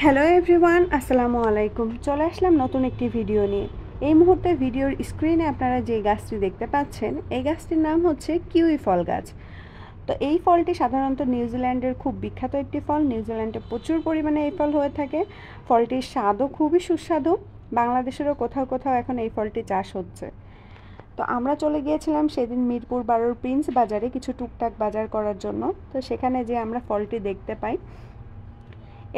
Hello everyone, আসসালামু আলাইকুম। চলে আসলাম নতুন একটি ভিডিও নিয়ে। এই মুহূর্তে ভিডিওর স্ক্রিনে আপনারা যে গাছটি দেখতে পাচ্ছেন, এই গাছটির নাম হচ্ছে কিউই ফল গাছ। তো এই ফলটি সাধারণত নিউজিল্যান্ডের খুব বিখ্যাত একটি ফল। নিউজিল্যান্ডে প্রচুর পরিমাণে এই ফল হয়ে থাকে। ফলটির স্বাদও খুবই সুস্বাদু। বাংলাদেশেরও কোথাও কোথাও এখন এই ফলটি চাষ হচ্ছে। তো আমরা চলে গিয়েছিলাম সেদিন মিরপুর 12 প্রিন্স বাজারে কিছু টুকটাক বাজার করার জন্য। তো সেখানে যে আমরা ফলটি দেখতে পাই,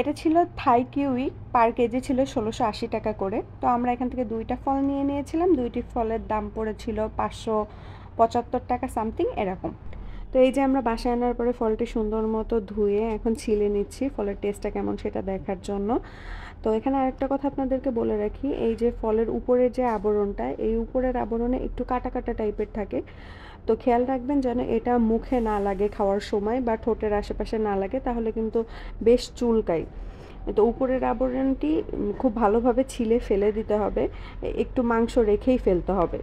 এটা ছিল থাই কিউই, পার কেজি ছিল 1680 টাকা করে। তো আমরা এখান থেকে দুইটা ফল নিয়ে নিয়েছিলাম। দুইটি ফলের দাম পড়েছিল 575 টাকা সামথিং এরকম। তো এই যে আমরা বাসায় আনার পরে ফলটি সুন্দর মতো ধুয়ে এখন ছিলে নিচ্ছি ফলের টেস্টটা কেমন সেটা দেখার জন্য। তো এখানে আরেকটা কথা আপনাদেরকে বলে রাখি, এই যে ফলের উপরের যে আবরণটা, এই উপরের আবরণে একটু কাটা কাটা টাইপের থাকে। তো খেয়াল রাখবেন যেন এটা মুখে না লাগে খাওয়ার সময়, বা ঠোঁটের আশেপাশে না লাগে, তাহলে কিন্তু বেশ চুলকায়। তো উপরের আবরণটি খুব ভালোভাবে ছিলে ফেলে দিতে হবে, একটু মাংস রেখেই ফেলতে হবে।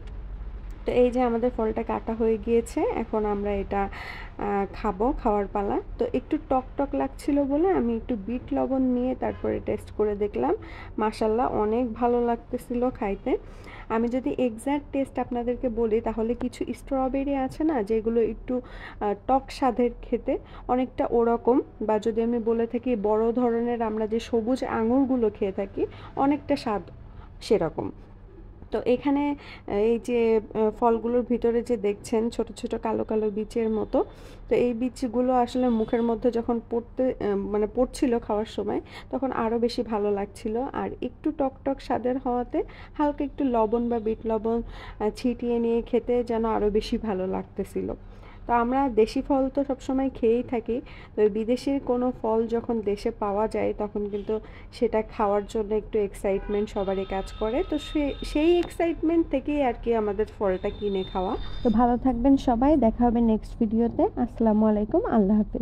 তো এই যে আমাদের ফলটা কাটা হয়ে গিয়েছে, এখন আমরা এটা খাবো, খাওয়ার পালা। তো একটু টক টক লাগছিল বলে আমি একটু বিট লবণ নিয়ে তারপরে টেস্ট করে দেখলাম। মাশাল্লাহ, অনেক ভালো লাগতেছিল খাইতে। আমি যদি এক্স্যাক্ট টেস্ট আপনাদেরকে বলি, তাহলে কিছু স্ট্রবেরি আছে না, যেগুলো একটু টক স্বাদের, খেতে অনেকটা ওরকম। বা যদি আমি বলে থাকি বড় ধরনের আমরা যে সবুজ আঙুরগুলো খেয়ে থাকি, অনেকটা স্বাদ সেরকম। তো এখানে এই যে ফলগুলোর ভিতরে যে দেখছেন ছোট ছোট কালো কালো বীজের মতো, তো এই বীজগুলো আসলে মুখের মধ্যে যখন মানে পড়ছিল খাওয়ার সময়, তখন আরও বেশি ভালো লাগছিল। আর একটু টক টক স্বাদের হওয়াতে হালকা একটু লবণ বা বিট লবণ ছিটিয়ে নিয়ে খেতে যেন আরও বেশি ভালো লাগতেছিল। তো আমরা দেশি ফল তো সবসময় খেয়েই থাকি। তো বিদেশের কোনো ফল যখন দেশে পাওয়া যায়, তখন কিন্তু সেটা খাওয়ার জন্য একটু এক্সাইটমেন্ট সবারই কাজ করে। তো সেই এক্সাইটমেন্ট থেকেই আর কি আমাদের ফলটা কিনে খাওয়া। তো ভালো থাকবেন সবাই, দেখা হবে নেক্সট ভিডিওতে। আসসালামু আলাইকুম, আল্লাহ হাফিজ।